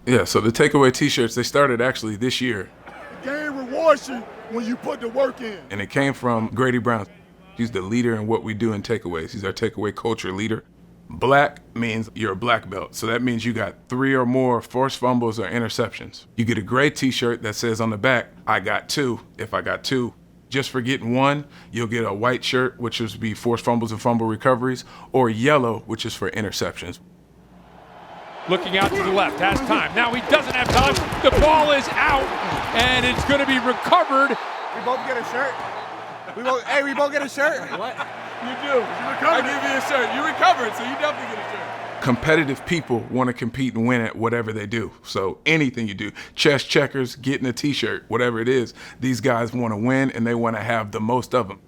Yeah, so the takeaway T-shirts, they started actually this year. The game rewards you when you put the work in. And it came from Grady Brown. He's the leader in what we do in takeaways. He's our takeaway culture leader. Black means you're a black belt. So that means you got 3 or more forced fumbles or interceptions. You get a gray T-shirt that says on the back, I got 2. If I got 2, just for getting 1, you'll get a white shirt, which would be forced fumbles and fumble recoveries, or yellow, which is for interceptions. Looking out to the left, has time. Now he doesn't have time. The ball is out, and it's going to be recovered. We both get a shirt. We both get a shirt. What? You do. You recovered. I give you a shirt. You recovered, so you definitely get a shirt. Competitive people want to compete and win at whatever they do. So anything you do, chess checkers, getting a T-shirt, whatever it is, these guys want to win and they want to have the most of them.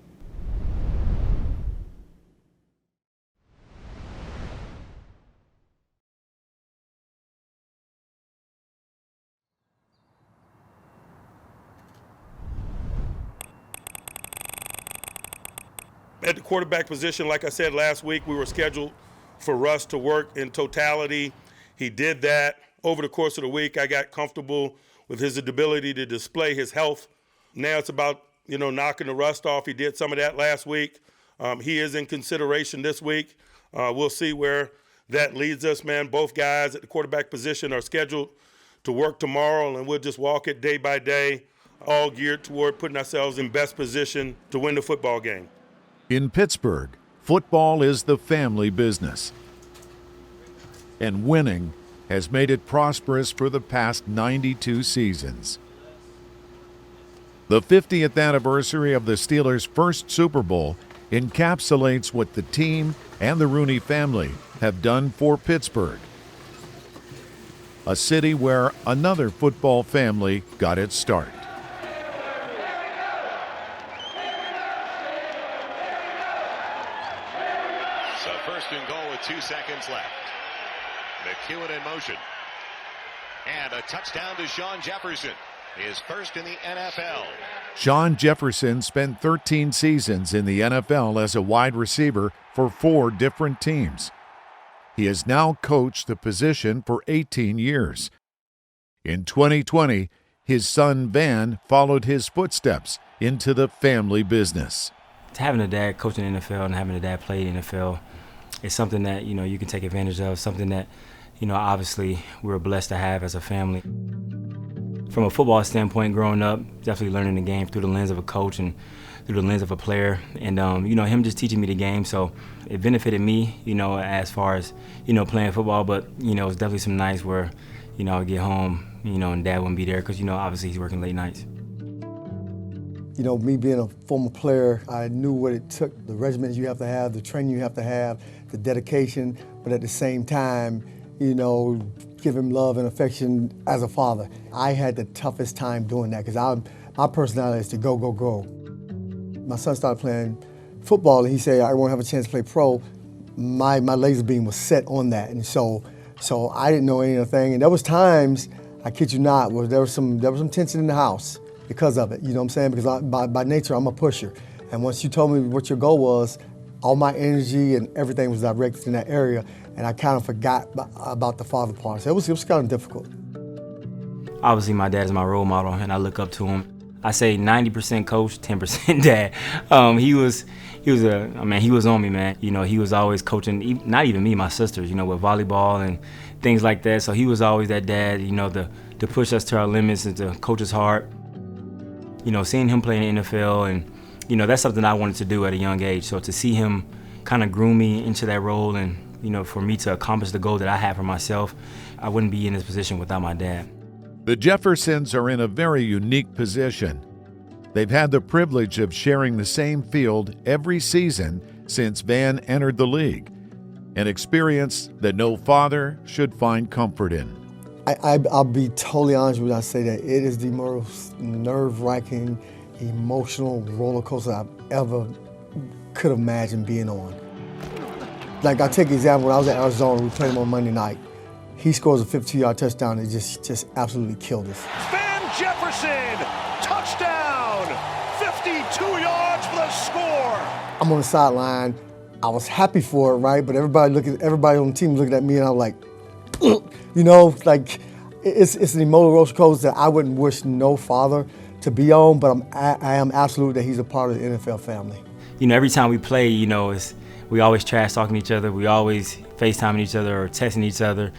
At the quarterback position, like I said last week, we were scheduled for Russ to work in totality. He did that. Over the course of the week, I got comfortable with his ability to display his health. Now it's about, knocking the rust off. He did some of that last week. He is in consideration this week. We'll see where that leads us, man. Both guys at the quarterback position are scheduled to work tomorrow, and we'll just walk it day by day, all geared toward putting ourselves in best position to win the football game. In Pittsburgh, football is the family business. And winning has made it prosperous for the past 92 seasons. The 50th anniversary of the Steelers' first Super Bowl encapsulates what the team and the Rooney family have done for Pittsburgh, a city where another football family got its start. So first and goal with 2 seconds left. McEwen in motion. And a touchdown to Shawn Jefferson. His first in the NFL. Shawn Jefferson spent 13 seasons in the NFL as a wide receiver for 4 different teams. He has now coached the position for 18 years. In 2020, his son Van followed his footsteps into the family business. Having a dad coaching in the NFL and having a dad play in the NFL is something that, you can take advantage of, something that, obviously we're blessed to have as a family. From a football standpoint, growing up, definitely learning the game through the lens of a coach and through the lens of a player. And, him just teaching me the game. So it benefited me, as far as, playing football. But, it was definitely some nights where, I would get home, and Dad wouldn't be there because, obviously he's working late nights. Me being a former player, I knew what it took, the regimen you have to have, the training you have to have, the dedication, but at the same time, give him love and affection as a father. I had the toughest time doing that because my personality is to go, go, go. My son started playing football and he said, I won't have a chance to play pro. My laser beam was set on that. And so I didn't know anything. And there was times, I kid you not, where there was some tension in the house because of it, you know what I'm saying? Because by nature, I'm a pusher. And once you told me what your goal was, all my energy and everything was directed in that area, and I kind of forgot about the father part. So it was kind of difficult. Obviously, my dad is my role model, and I look up to him. I say 90% coach, 10% dad. He was on me, man. He was always coaching, not even me, my sisters, with volleyball and things like that. So he was always that dad, to push us to our limits and to coach us hard. Seeing him play in the NFL, and that's something I wanted to do at a young age. So to see him kind of groom me into that role and, for me to accomplish the goal that I have for myself, I wouldn't be in this position without my dad. The Jeffersons are in a very unique position. They've had the privilege of sharing the same field every season since Van entered the league, an experience that no father should find comfort in. I'll be totally honest when I say that it is the most nerve-wracking, emotional roller coaster I've ever could imagine being on. Like, I'll take an example. When I was at Arizona, we played him on Monday night. He scores a 52-yard touchdown and just absolutely killed us. Van Jefferson, touchdown, 52 yards for the score. I'm on the sideline. I was happy for it, right? But everybody on the team looking at me, and I was like, it's an emotional roller coaster that I wouldn't wish no father to be on, but I am absolute that he's a part of the NFL family. You know, every time we play, you know, we always trash talking each other. We always FaceTiming each other or texting each other.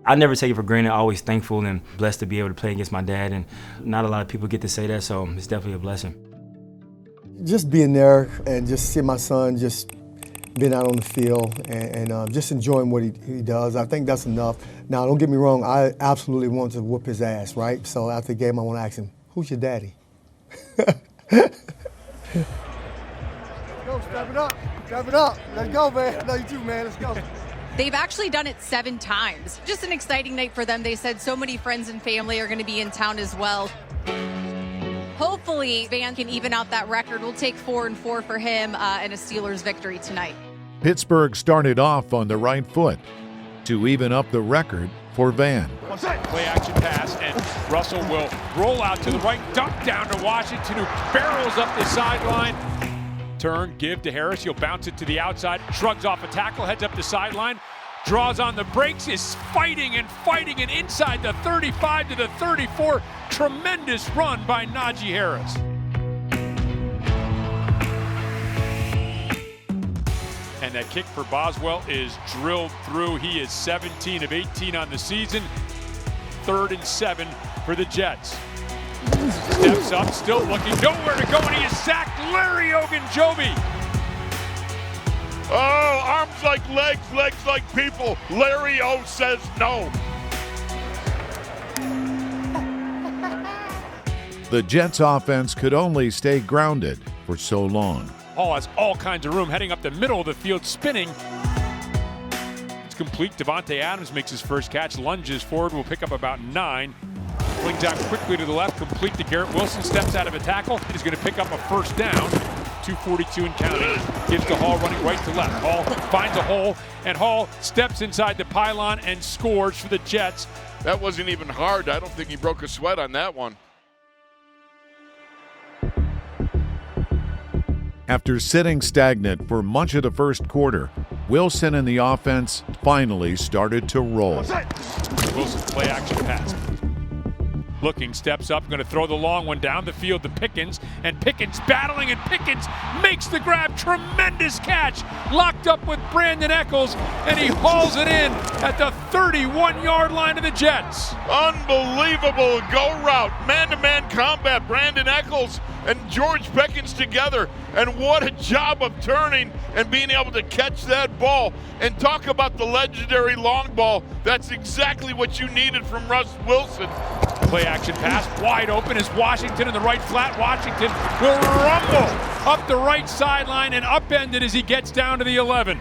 I never take it for granted. Always thankful and blessed to be able to play against my dad, and not a lot of people get to say that, so it's definitely a blessing. Just being there and just seeing my son just being out on the field and just enjoying what he does, I think that's enough. Now, don't get me wrong, I absolutely want to whoop his ass, right? So after the game, I want to ask him, who's your daddy? Go, step it up. Step it up. Let's go, man. I know you too, man. Let's go. They've actually done it 7 times. Just an exciting night for them. They said so many friends and family are going to be in town as well. Hopefully, Van can even out that record. We'll take 4-4 for him and a Steelers victory tonight. Pittsburgh started off on the right foot to even up the record for Van. Play action pass, and Russell will roll out to the right, dump down to Washington, who barrels up the sideline. Turn, give to Harris. He'll bounce it to the outside, shrugs off a tackle, heads up the sideline, draws on the brakes, is fighting, and inside the 35 to the 34. Tremendous run by Najee Harris. And that kick for Boswell is drilled through. He is 17 of 18 on the season. 3rd and 7 for the Jets. Steps up, still looking, nowhere to go, and he is sacked. Larry Ogunjobi. Oh, arms like legs, legs like people. Larry O says no. The Jets' offense could only stay grounded for so long. Hall has all kinds of room, heading up the middle of the field, spinning. It's complete. Devontae Adams makes his first catch, lunges forward, will pick up about 9. Flings out quickly to the left, complete to Garrett Wilson, steps out of a tackle, is going to pick up a first down. 2:42 and counting. Gives to Hall running right to left. Hall finds a hole, and Hall steps inside the pylon and scores for the Jets. That wasn't even hard. I don't think he broke a sweat on that one. After sitting stagnant for much of the first quarter, Wilson and the offense finally started to roll. Wilson play action pass. Looking, steps up, going to throw the long one down the field to Pickens, and Pickens battling, and Pickens makes the grab. Tremendous catch, locked up with Brandon Echols, and he hauls it in at the 31-yard line of the Jets. Unbelievable go route, man-to-man combat. Brandon Echols and George Pickens together, and what a job of turning and being able to catch that ball. And talk about the legendary long ball. That's exactly what you needed from Russ Wilson. Play action pass, wide open is Washington in the right flat. Washington will rumble up the right sideline and upended as he gets down to the 11.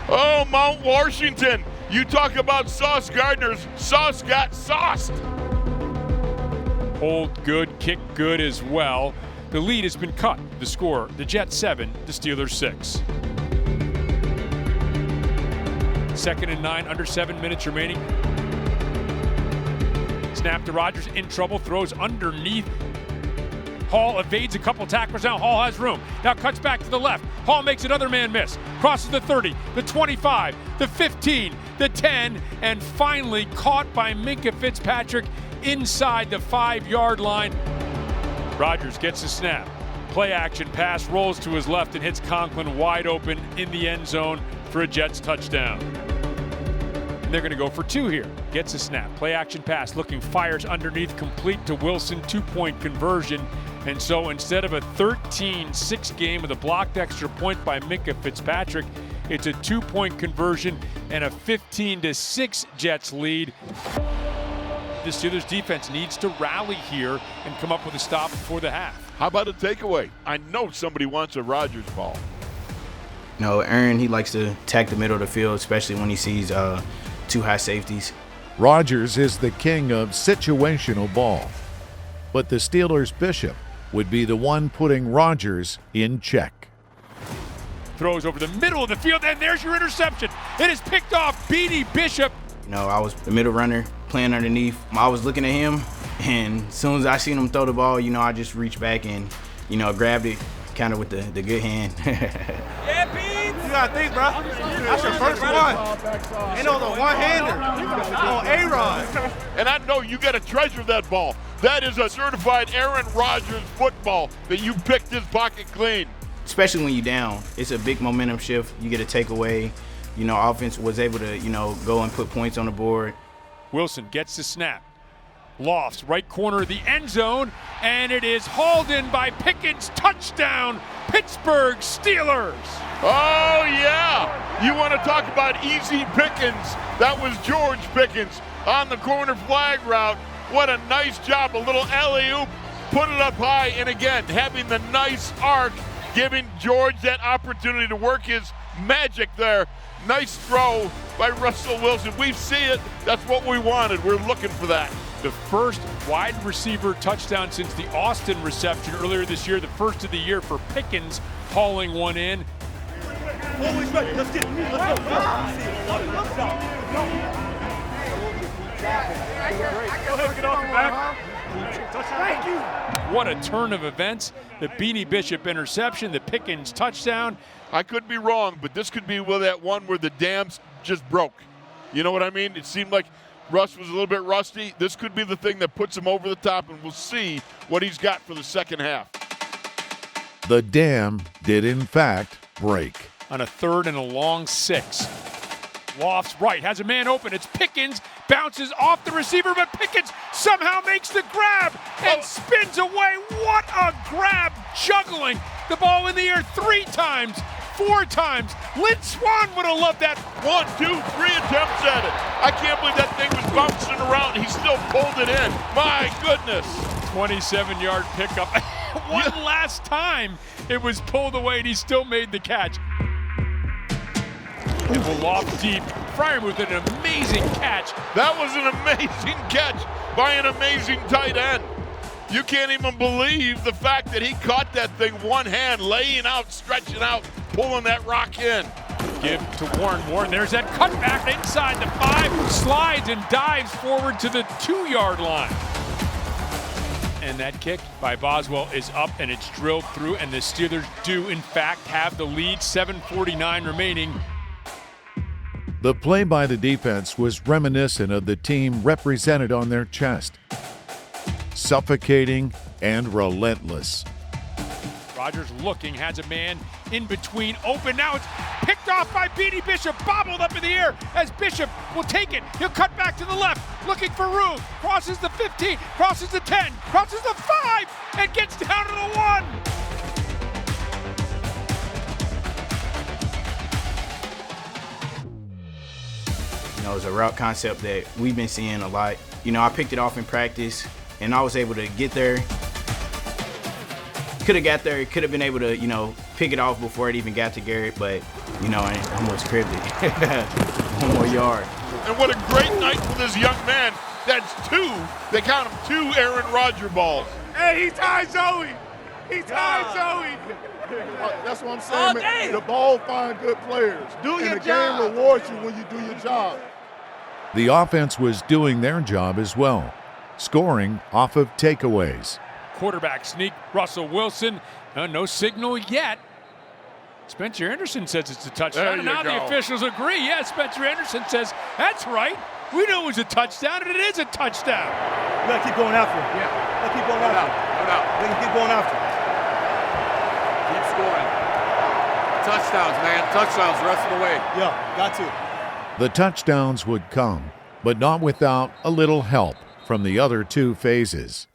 Oh, Mount Washington. You talk about Sauce Gardner's. Sauce got sauced. Hold good, kick good as well. The lead has been cut. The score, the Jets 7, the Steelers 6. 2nd and 9, under 7 minutes remaining. Snap to Rodgers, in trouble, throws underneath. Hall evades a couple tacklers. Now Hall has room. Now cuts back to the left. Hall makes another man miss. Crosses the 30, the 25, the 15, the 10, and finally caught by Minkah Fitzpatrick inside the 5-yard line. Rodgers gets the snap. Play action pass, rolls to his left and hits Conklin wide open in the end zone for a Jets touchdown. And they're going to go for 2 here. Gets a snap. Play action pass. Looking, fires underneath. Complete to Wilson. 2-point conversion. And so instead of a 13-6 game with a blocked extra point by Minkah Fitzpatrick, it's a 2-point conversion and a 15-6 Jets lead. The Steelers defense needs to rally here and come up with a stop before the half. How about a takeaway? I know somebody wants a Rodgers ball. No, Aaron, he likes to attack the middle of the field, especially when he sees 2 high safeties. Rodgers is the king of situational ball, but the Steelers' Bishop would be the one putting Rodgers in check. Throws over the middle of the field, and there's your interception. It is picked off Beanie Bishop. You know, I was the middle runner playing underneath. I was looking at him, and as soon as I seen him throw the ball, you know, I just reached back and, you know, grabbed it kind of with the good hand. Yeah, Pete! gotta think, bro. That's your first one. Ain't no the one-hander. On A-Rod. And I know you got to treasure that ball. That is a certified Aaron Rodgers football that you picked his pocket clean. Especially when you're down, it's a big momentum shift. You get a takeaway. You know, offense was able to, you know, go and put points on the board. Wilson gets the snap. Lofts, right corner of the end zone, and it is hauled in by Pickens. Touchdown, Pittsburgh Steelers. Oh, yeah. You want to talk about easy pickings. That was George Pickens on the corner flag route. What a nice job. A little alley-oop, put it up high, and again, having the nice arc, giving George that opportunity to work his magic there. Nice throw by Russell Wilson. We see it. That's what we wanted. We're looking for that. The first wide receiver touchdown since the Austin reception earlier this year, the first of the year for Pickens, hauling one in. Always ready. Let's get it. Let's go. Thank you. What a turn of events. The Beanie Bishop interception, the Pickens touchdown. I could be wrong, but this could be that one where the dams just broke. You know what I mean? It seemed like Russ was a little bit rusty. This could be the thing that puts him over the top, and we'll see what he's got for the second half. The dam did, in fact, break. On a 3rd and a long 6. Lofts right, has a man open. It's Pickens, bounces off the receiver, but Pickens somehow makes the grab and spins away. What a grab, juggling the ball in the air 3 times, 4 times. Lynn Swann would have loved that. 1, 2, 3 attempts at it. I can't believe that thing was bouncing around. He still pulled it in. My goodness. 27-yard pickup. One last time it was pulled away and he still made the catch. It will loft deep. Fryer with an amazing catch. That was an amazing catch by an amazing tight end. You can't even believe the fact that he caught that thing one hand, laying out, stretching out, pulling that rock in. Give to Warren. Warren, there's that cutback inside the 5, slides and dives forward to the 2-yard line. And that kick by Boswell is up and it's drilled through, and the Steelers do in fact have the lead, 7:49 remaining. The play by the defense was reminiscent of the team represented on their chest. Suffocating and relentless. Rodgers looking, has a man in between open. Now it's picked off by Beanie Bishop, bobbled up in the air as Bishop will take it. He'll cut back to the left, looking for room. Crosses the 15, crosses the 10, crosses the 5, and gets down to the 1. You know, it's a route concept that we've been seeing a lot. You know, I picked it off in practice, and I was able to get there. Could have got there, could have been able to, you know, pick it off before it even got to Garrett, but, you know, I almost cribbed it. 1 more yard. And what a great night for this young man. That's 2, they count him 2 Aaron Rodgers balls. Hey, he tied Zoe. He tied Zoe. That's what I'm saying, man. The ball find good players. Do your and the job. game rewards you when you do your job. The offense was doing their job as well, scoring off of takeaways. Quarterback sneak, Russell Wilson. No signal yet. Spencer Anderson says it's a touchdown. And now the officials agree. Yeah, Spencer Anderson says, that's right. We knew it was a touchdown, and it is a touchdown. You gotta keep going after him. Yeah. You gotta keep going after him. No doubt. You gotta keep going after him. Keep scoring. Touchdowns, man. Touchdowns the rest of the way. Yeah, got to. The touchdowns would come, but not without a little help from the other 2 phases.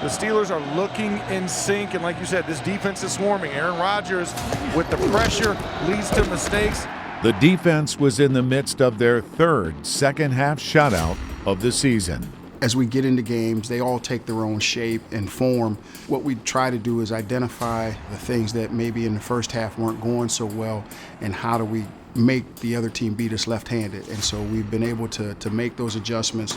The Steelers are looking in sync, and like you said, this defense is swarming. Aaron Rodgers, with the pressure, leads to mistakes. The defense was in the midst of their 3rd second-half shutout of the season. As we get into games, they all take their own shape and form. What we try to do is identify the things that maybe in the first half weren't going so well, and how do we make the other team beat us left-handed. And so we've been able to make those adjustments.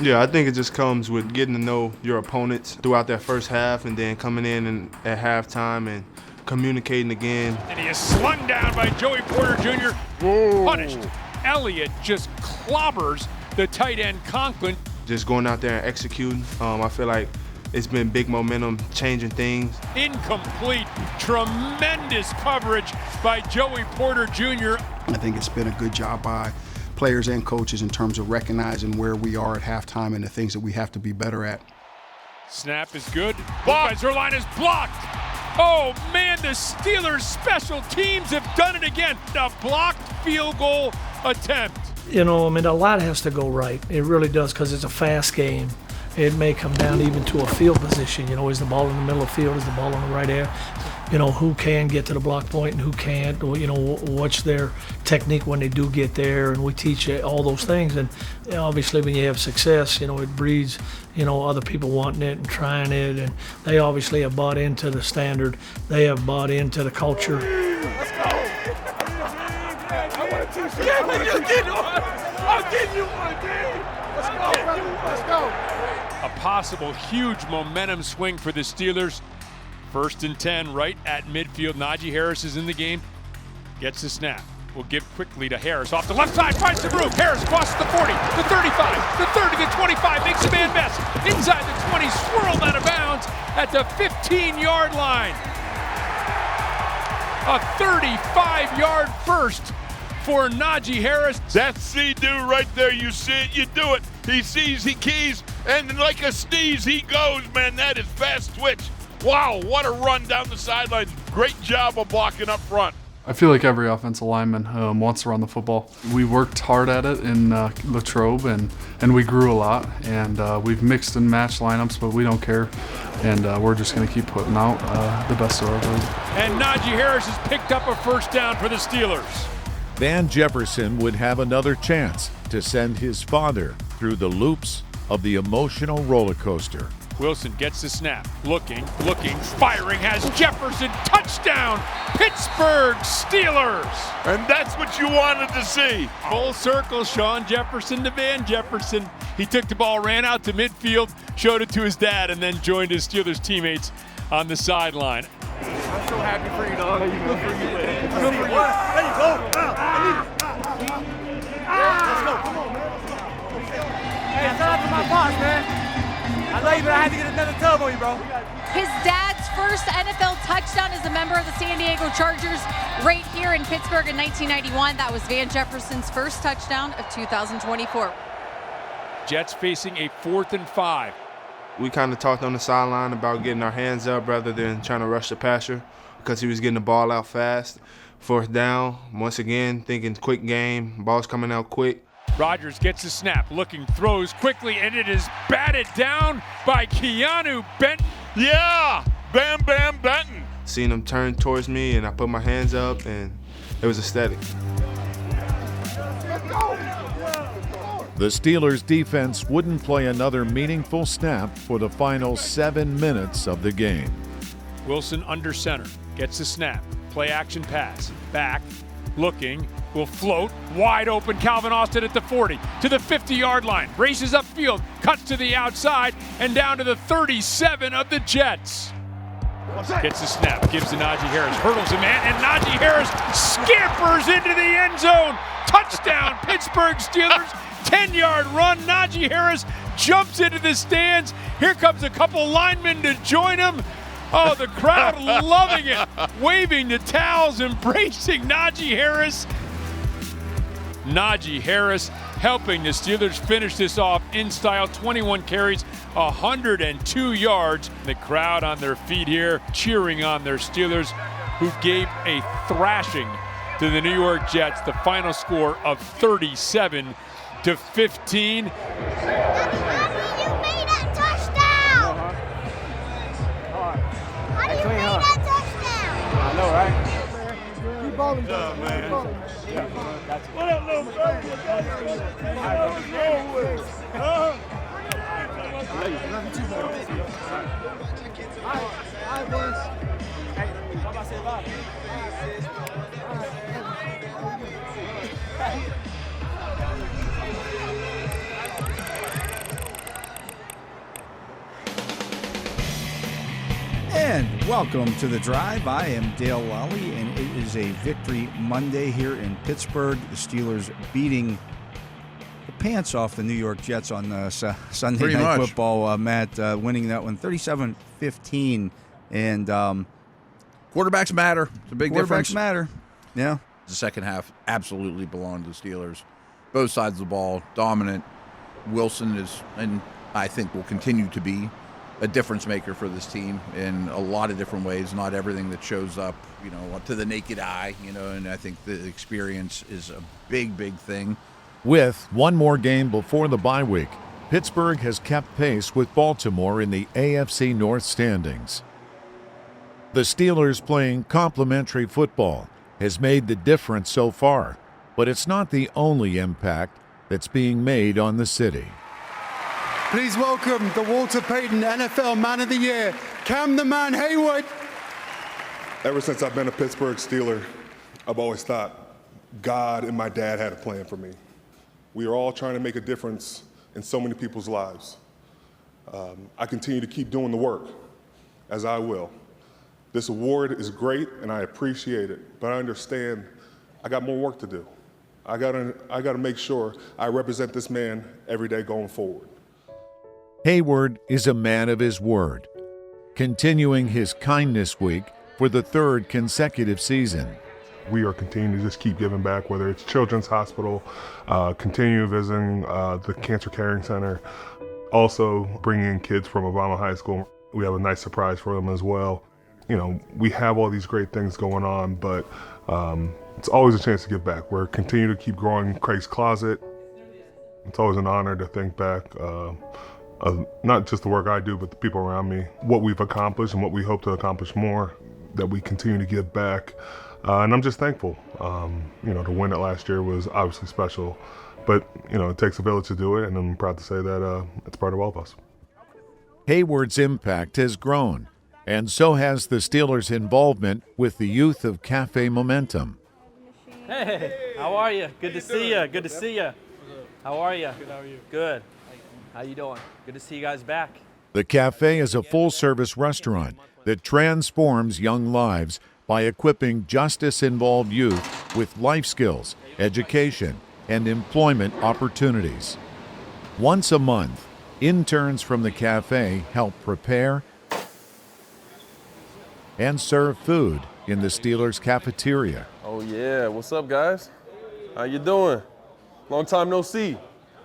Yeah, I think it just comes with getting to know your opponents throughout that first half, and then coming in and at halftime and communicating again. And he is slung down by Joey Porter Jr. Whoa. Punished. Elliott just clobbers the tight end Conklin. Just going out there and executing. I feel like it's been big momentum, changing things. Incomplete, tremendous coverage by Joey Porter Jr. I think it's been a good job by players and coaches in terms of recognizing where we are at halftime and the things that we have to be better at. Snap is good. By Zerline is blocked. Oh man, the Steelers special teams have done it again. A blocked field goal attempt. You know, I mean, a lot has to go right. It really does, because it's a fast game. It may come down even to a field position. You know, is the ball in the middle of the field? Is the ball on the right area? You know, who can get to the block point and who can't? Or, you know, what's their technique when they do get there? And we teach all those things. And you know, obviously, when you have success, you know, it breeds, you know, other people wanting it and trying it. And they obviously have bought into the standard. They have bought into the culture. Let's go. I'll give you one, dude. Let's go, brother. Let's go. A possible huge momentum swing for the Steelers. 1st and 10 right at midfield. Najee Harris is in the game. Gets the snap. Will give quickly to Harris. Off the left side, finds some room. Harris crosses the 40, the 35, the 30, the 25. Makes a man miss. Inside the 20, swirled out of bounds at the 15-yard line. A 35-yard first for Najee Harris. That's see-do right there. You see it, you do it. He sees, he keys, and like a sneeze, he goes, man. That is fast twitch. Wow, what a run down the sidelines. Great job of blocking up front. I feel like every offensive lineman wants to run the football. We worked hard at it in Latrobe, and we grew a lot. And we've mixed and matched lineups, but we don't care. And we're just going to keep putting out the best of our ability. And Najee Harris has picked up a first down for the Steelers. Van Jefferson would have another chance to send his father through the loops of the emotional roller coaster. Wilson gets the snap, looking, firing, has Jefferson, touchdown, Pittsburgh Steelers. And that's what you wanted to see. Full circle, Shawn Jefferson to Van Jefferson. He took the ball, ran out to midfield, showed it to his dad, and then joined his Steelers teammates on the sideline. I'm so happy for you, dog. Good for you, man. Good for you. There you go. Let's go. Come on, man. Hey, shout out to my boss, man. I love you, but I had to get another tub on you, bro. His dad's first NFL touchdown as a member of the San Diego Chargers right here in Pittsburgh in 1991. That was Van Jefferson's first touchdown of 2024. Jets facing a 4th and 5. We kind of talked on the sideline about getting our hands up rather than trying to rush the passer because he was getting the ball out fast. 4th down, once again, thinking quick game, ball's coming out quick. Rodgers gets the snap, looking, throws quickly, and it is batted down by Keeanu Benton. Yeah, Bam Benton. Seeing him turn towards me, and I put my hands up, and it was ecstatic. The Steelers' defense wouldn't play another meaningful snap for the final 7 minutes of the game. Wilson under center, gets the snap, play action pass, back, looking, will float, wide open, Calvin Austin at the 40, to the 50-yard line, races upfield, cuts to the outside, and down to the 37 of the Jets. Gets the snap, gives to Najee Harris, hurdles a man, and Najee Harris scampers into the end zone. Touchdown, Pittsburgh Steelers, 10-yard run. Najee Harris jumps into the stands. Here comes a couple linemen to join him. Oh, the crowd loving it, waving the towels, embracing Najee Harris. Najee Harris helping the Steelers finish this off in style. 21 carries, 102 yards. The crowd on their feet here, cheering on their Steelers, who gave a thrashing to the New York Jets. The final score of 37-15. I know, right? Keep balling, man. What up, little brother? And welcome to The Drive. I am Dale Lally, and it is a Victory Monday here in Pittsburgh. The Steelers beating the pants off the New York Jets on Sunday Pretty Night much. Football, Matt, winning that one 37-15. And quarterbacks matter. It's a big difference. Quarterbacks matter. Yeah. The second half absolutely belonged to the Steelers. Both sides of the ball, dominant. Wilson is, and I think will continue to be, a difference maker for this team in a lot of different ways. Not everything that shows up, to the naked eye, and I think the experience is a big, big thing. With one more game before the bye week, Pittsburgh has kept pace with Baltimore in the AFC North standings. The Steelers playing complementary football has made the difference so far, but it's not the only impact that's being made on the city. Please welcome the Walter Payton NFL Man of the Year, Cam the Man Hayward. Ever since I've been a Pittsburgh Steeler, I've always thought God and my dad had a plan for me. We are all trying to make a difference in so many people's lives. I continue to keep doing the work, as I will. This award is great, and I appreciate it, but I understand I got more work to do. I gotta make sure I represent this man every day going forward. Hayward is a man of his word, continuing his kindness week for the third consecutive season. We are continuing to just keep giving back, whether it's Children's Hospital, continue visiting the Cancer Caring Center, also bringing in kids from Obama High School. We have a nice surprise for them as well. We have all these great things going on, but it's always a chance to give back. We're continuing to keep growing Craig's Closet. It's always an honor to think back of not just the work I do, but the people around me, what we've accomplished and what we hope to accomplish more, that we continue to give back. And I'm just thankful. To win it last year was obviously special, but, it takes a village to do it, and I'm proud to say that it's part of all of us. Hayward's impact has grown, and so has the Steelers' involvement with the youth of Cafe Momentum. Hey, how are you? Good to see you. Good to see you. How are you? Good, how are you? Good. How you doing? Good to see you guys back. The cafe is a full-service restaurant that transforms young lives by equipping justice-involved youth with life skills, education, and employment opportunities. Once a month, interns from the cafe help prepare and serve food in the Steelers cafeteria. Oh yeah, what's up guys? How you doing? Long time no see.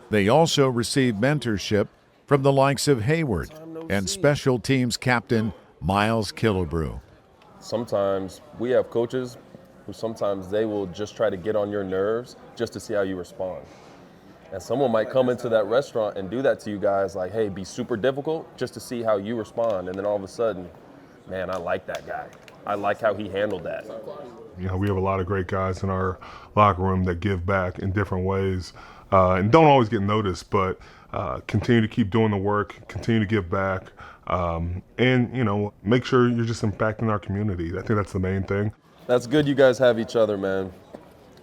They also receive mentorship from the likes of Hayward and special teams captain Miles Killebrew. Sometimes we have coaches who sometimes they will just try to get on your nerves just to see how you respond. And someone might come into that restaurant and do that to you guys, like, hey, be super difficult just to see how you respond. And then all of a sudden, man, I like that guy. I like how he handled that. We have a lot of great guys in our locker room that give back in different ways and don't always get noticed, but continue to keep doing the work, continue to give back, and, make sure you're just impacting our community. I think that's the main thing. That's good you guys have each other, man.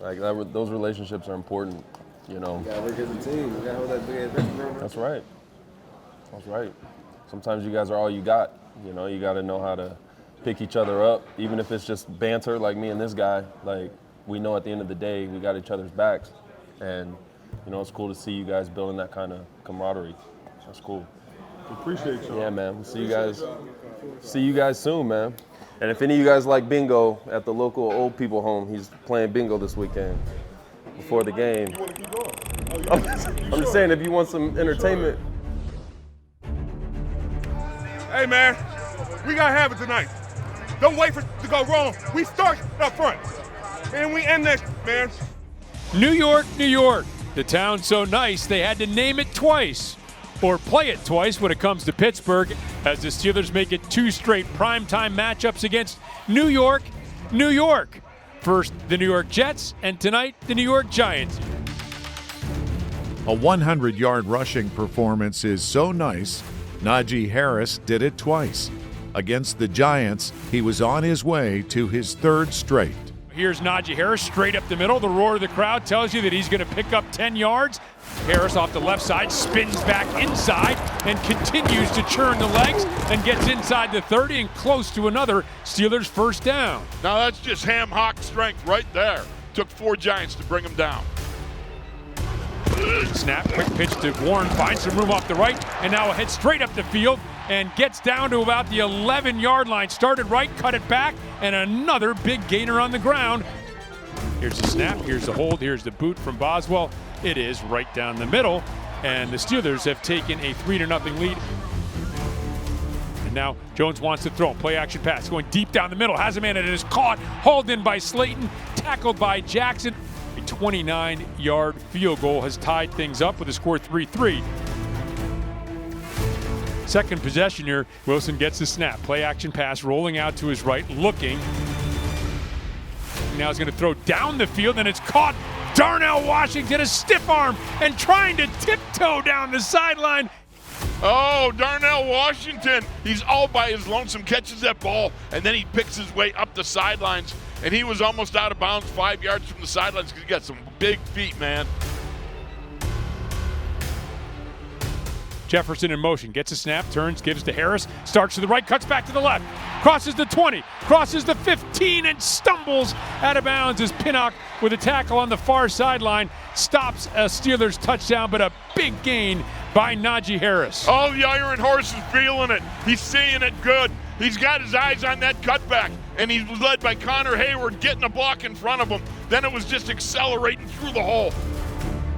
Like those relationships are important, You gotta work as a team. You gotta hold that big ass. That's right. That's right. Sometimes you guys are all you got. You got to know how to pick each other up, even if it's just banter like me and this guy. Like, we know at the end of the day we got each other's backs. And, it's cool to see you guys building that kind of camaraderie. That's cool. Appreciate you. Yeah, man. We'll see you guys soon, man. And if any of you guys like bingo at the local old people home, he's playing bingo this weekend before the game. I'm just saying, if you want some entertainment. Hey, man, we got to have it tonight. Don't wait for it to go wrong. We start up front, and we end this, man. New York, New York. The town's so nice they had to name it twice, or play it twice when it comes to Pittsburgh, as the Steelers make it 2 straight primetime matchups against New York, New York. First, the New York Jets, and tonight, the New York Giants. A 100-yard rushing performance is so nice, Najee Harris did it twice. Against the Giants, he was on his way to his 3rd straight. Here's Najee Harris straight up the middle. The roar of the crowd tells you that he's going to pick up 10 yards. Harris off the left side spins back inside and continues to churn the legs and gets inside the 30 and close to another Steelers first down. Now that's just ham hock strength right there. Took 4 Giants to bring him down. Snap, quick pitch to Warren, finds some room off the right, and now heads straight up the field and gets down to about the 11-yard line. Started right, cut it back, and another big gainer on the ground. Here's the snap, here's the hold, here's the boot from Boswell. It is right down the middle, and the Steelers have taken a 3-0 lead. And now Jones wants to throw. Play action pass going deep down the middle. Has a man, and it is caught, hauled in by Slayton, tackled by Jackson. A 29-yard field goal has tied things up with a score 3-3. Second possession here, Wilson gets the snap. Play action pass, rolling out to his right, looking. Now he's going to throw down the field, and it's caught. Darnell Washington, a stiff arm, and trying to tiptoe down the sideline. Oh, Darnell Washington, he's all by his lonesome, catches that ball, and then he picks his way up the sidelines, and he was almost out of bounds 5 yards from the sidelines because he got some big feet, man. Jefferson in motion, gets a snap, turns, gives to Harris, starts to the right, cuts back to the left, crosses the 20, crosses the 15, and stumbles out of bounds as Pinnock, with a tackle on the far sideline, stops a Steelers touchdown, but a big gain by Najee Harris. Oh, the Iron Horse is feeling it. He's seeing it good. He's got his eyes on that cutback, and he was led by Connor Hayward getting a block in front of him. Then it was just accelerating through the hole.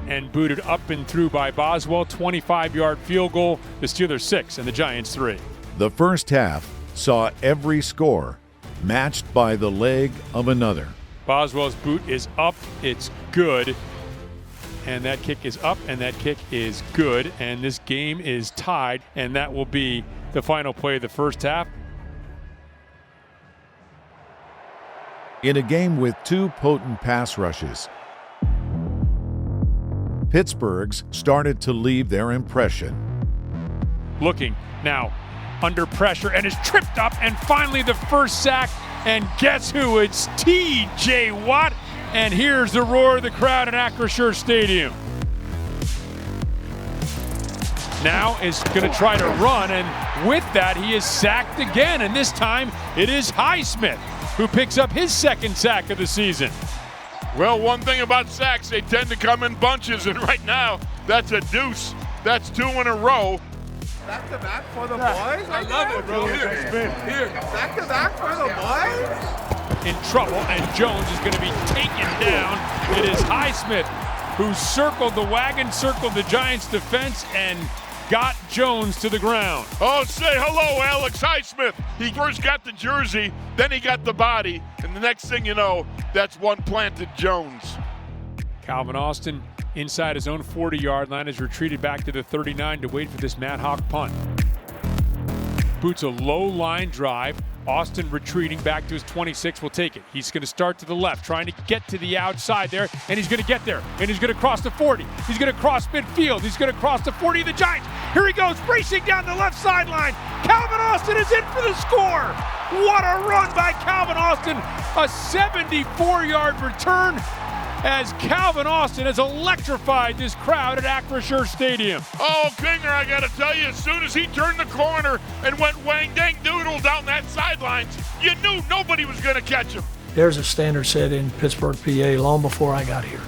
And booted up and through by Boswell, 25-yard field goal, the Steelers 6 and the Giants 3. The first half saw every score matched by the leg of another. Boswell's boot is up, it's good. And that kick is up, and that kick is good. And this game is tied, and that will be the final play of the first half. In a game with two potent pass rushes, Pittsburgh's started to leave their impression. Looking now under pressure and is tripped up, and finally the first sack, and guess who? It's T.J. Watt, and here's the roar of the crowd at Acrisure Stadium. Now is going to try to run, and with that he is sacked again, and this time it is Highsmith who picks up his second sack of the season. Well, one thing about sacks, they tend to come in bunches, and right now, that's a deuce. That's 2 in a row. Back to back for the boys? I love it, bro. Here. Back to back for the boys? In trouble, and Jones is going to be taken down. It is Highsmith who circled the wagon, circled the Giants' defense, and got Jones to the ground. Oh, say hello, Alex Highsmith. He first got the jersey, then he got the body, and the next thing you know, that's one planted Jones. Calvin Austin inside his own 40-yard line has retreated back to the 39 to wait for this Mad Hawk punt. Boots a low line drive. Austin retreating back to his 26 will take it. He's going to start to the left, trying to get to the outside there, and he's going to get there, and he's going to cross the 40. He's going to cross midfield. He's going to cross the 40 of the Giants. Here he goes, racing down the left sideline. Calvin Austin is in for the score. What a run by Calvin Austin. A 74-yard return as Calvin Austin has electrified this crowd at Acrisure Stadium. Oh, Kinger, I got to tell you, as soon as he turned the corner and went wang-dang-doodle down that sidelines, you knew nobody was going to catch him. There's a standard set in Pittsburgh, PA, long before I got here,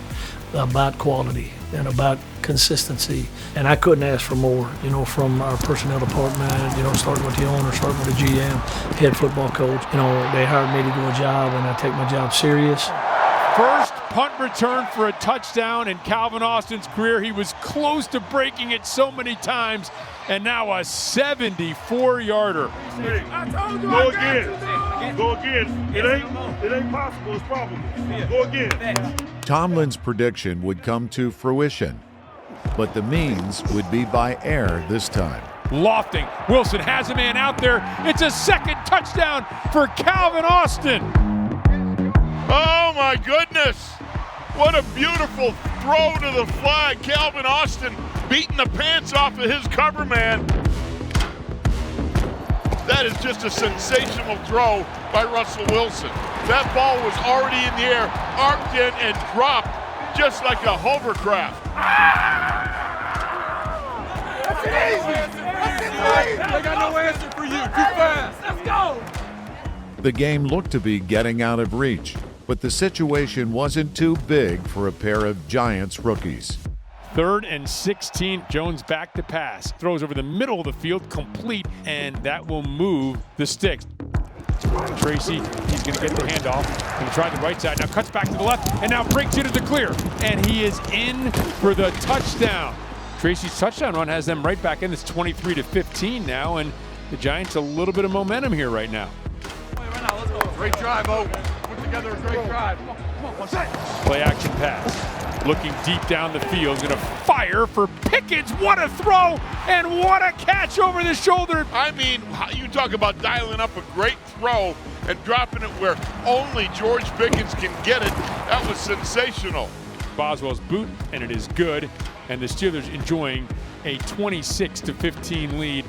about quality and about consistency. And I couldn't ask for more, from our personnel department, starting with the owner, starting with the GM, head football coach. They hired me to do a job, and I take my job serious. First punt return for a touchdown in Calvin Austin's career. He was close to breaking it so many times, and now a 74-yarder. Go again. Go again. It ain't possible. It's probable. Go again. Tomlin's prediction would come to fruition, but the means would be by air this time. Lofting. Wilson has a man out there. It's a second touchdown for Calvin Austin. Oh my goodness! What a beautiful throw to the flag. Calvin Austin beating the pants off of his cover man. That is just a sensational throw by Russell Wilson. That ball was already in the air, arced in and dropped just like a hovercraft. That's easy! I got no answer for you. Too fast. Let's go! The game looked to be getting out of reach, but the situation wasn't too big for a pair of Giants rookies. 3rd and 16. Jones back to pass. Throws over the middle of the field, complete, and that will move the sticks. Tracy, he's going to get the handoff. Going to try the right side. Now cuts back to the left, and now breaks into the clear. And he is in for the touchdown. Tracy's touchdown run has them right back in. It's 23-15 now, and the Giants a little bit of momentum here right now. Great drive, O. Put together a great drive. Come on, one second. Play action pass. Looking deep down the field. Going to fire for Pickens. What a throw and what a catch over the shoulder. I mean, you talk about dialing up a great throw and dropping it where only George Pickens can get it. That was sensational. Boswell's boot, and it is good. And the Steelers enjoying a 26-15 lead.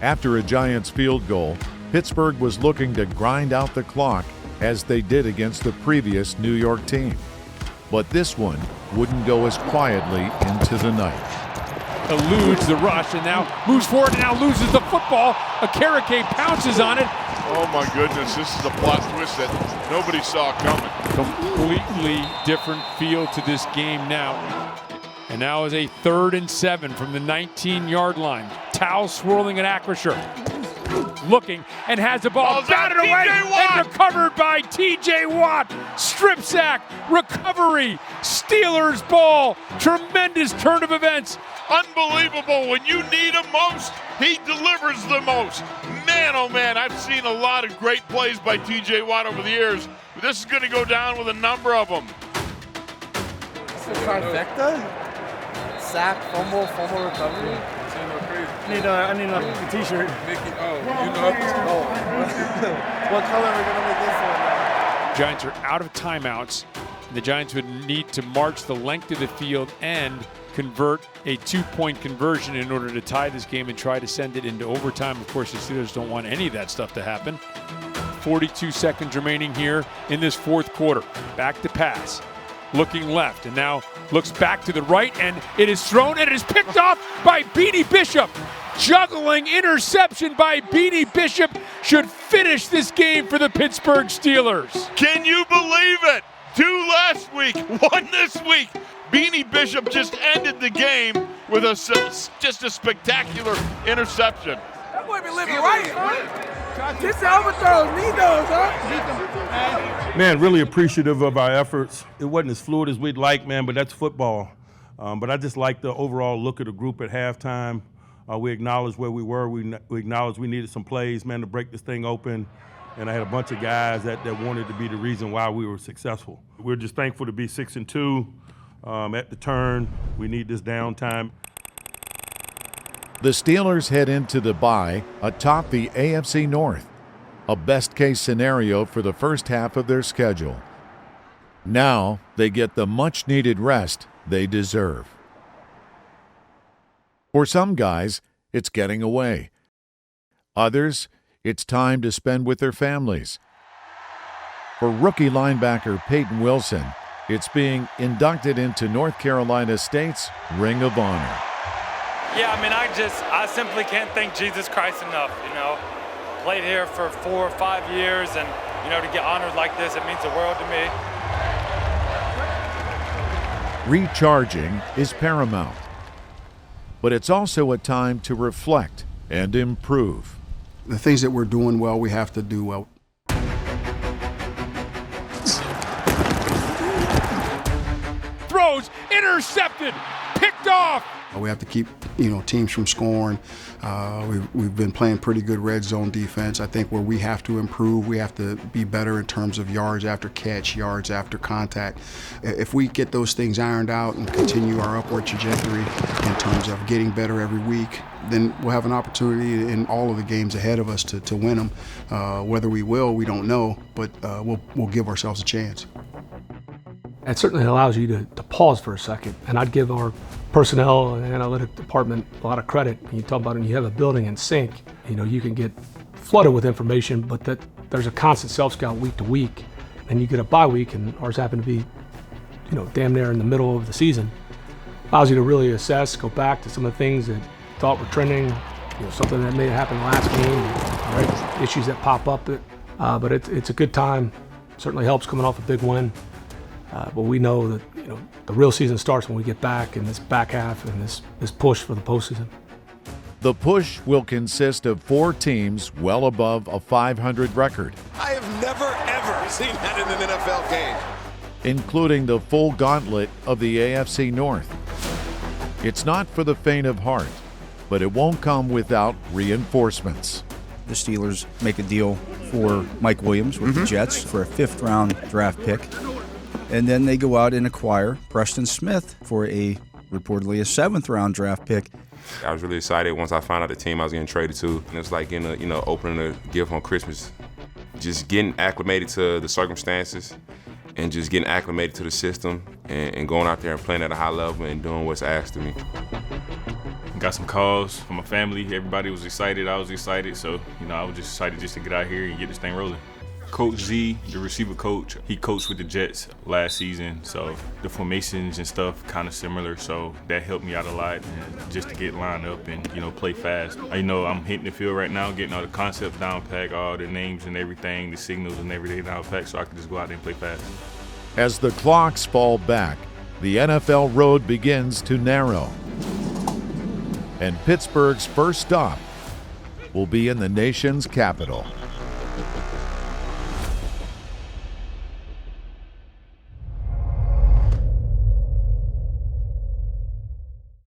After a Giants field goal, Pittsburgh was looking to grind out the clock as they did against the previous New York team. But this one wouldn't go as quietly into the night. Eludes the rush and now moves forward and now loses the football. Akereke pounces on it. Oh my goodness, this is a plot twist that nobody saw coming. Completely different feel to this game now. And now is a 3rd and 7 from the 19-yard line. Towel swirling at Acrisure. Looking and has the ball batted away and recovered by TJ Watt. Strip sack, recovery, Steelers ball. Tremendous turn of events. Unbelievable. When you need him most, he delivers the most. Man, oh man, I've seen a lot of great plays by TJ Watt over the years. But this is going to go down with a number of them. It's a trifecta? Sack, fumble, recovery. I need a t-shirt. Mickey, you know. What color are we going to make this one? Giants are out of timeouts. The Giants would need to march the length of the field and convert a 2-point conversion in order to tie this game and try to send it into overtime. Of course, the Steelers don't want any of that stuff to happen. 42 seconds remaining here in this 4th quarter. Back to pass. Looking left and now looks back to the right, and it is thrown and it is picked off by Beanie Bishop. Juggling interception by Beanie Bishop should finish this game for the Pittsburgh Steelers. Can you believe it? 2 last week, 1 this week. Beanie Bishop just ended the game with just a spectacular interception. That boy be living right, huh? This overthrows, need those, huh? Man, really appreciative of our efforts. It wasn't as fluid as we'd like, man, but that's football. But I just like the overall look of the group at halftime. We acknowledged where we were. We acknowledged we needed some plays, man, to break this thing open. And I had a bunch of guys that wanted to be the reason why we were successful. We're just thankful to be 6-2 at the turn. We need this downtime. The Steelers head into the bye atop the AFC North, a best-case scenario for the first half of their schedule. Now they get the much-needed rest they deserve. For some guys, it's getting away. Others, it's time to spend with their families. For rookie linebacker Payton Wilson, it's being inducted into North Carolina State's Ring of Honor. Yeah, I mean, I simply can't thank Jesus Christ enough, you know. Played here for 4 or 5 years, and, you know, to get honored like this, it means the world to me. Recharging is paramount, but it's also a time to reflect and improve. The things that we're doing well, we have to do well. Throws, intercepted, picked off. We have to keep, teams from scoring. We've been playing pretty good red zone defense. I think where we have to improve, we have to be better in terms of yards after catch, yards after contact. If we get those things ironed out and continue our upward trajectory in terms of getting better every week, then we'll have an opportunity in all of the games ahead of us to win them. Whether we will, we don't know, but we'll give ourselves a chance. It certainly allows you to pause for a second, and I'd give our personnel and analytic department a lot of credit. You talk about when you have a building in sync, you can get flooded with information, but that there's a constant self-scout week to week, and you get a bye week, and ours happened to be, damn near in the middle of the season. Allows you to really assess, go back to some of the things that you thought were trending, something that may have happened last game, right? Issues that pop up, but it's a good time. Certainly helps coming off a big win. But we know that the real season starts when we get back in this back half and this push for the postseason. The push will consist of 4 teams well above a 500 record, I have never, ever seen that in an NFL game. including the full gauntlet of the AFC North. It's not for the faint of heart, but it won't come without reinforcements. The Steelers make a deal for Mike Williams with the Jets for a 5th-round draft pick. And then they go out and acquire Preston Smith for reportedly a 7th-round draft pick. I was really excited once I found out the team I was getting traded to. And it was like opening a gift on Christmas. Just getting acclimated to the circumstances and just getting acclimated to the system and going out there and playing at a high level and doing what's asked of me. Got some calls from my family. Everybody was excited. I was excited. So, I was just excited just to get out here and get this thing rolling. Coach Z, the receiver coach, he coached with the Jets last season. So the formations and stuff kind of similar. So that helped me out a lot and just to get lined up and, play fast. I'm hitting the field right now, getting all the concepts down packed, all the names and everything, the signals and everything down packed so I can just go out there and play fast. As the clocks fall back, the NFL road begins to narrow. And Pittsburgh's first stop will be in the nation's capital.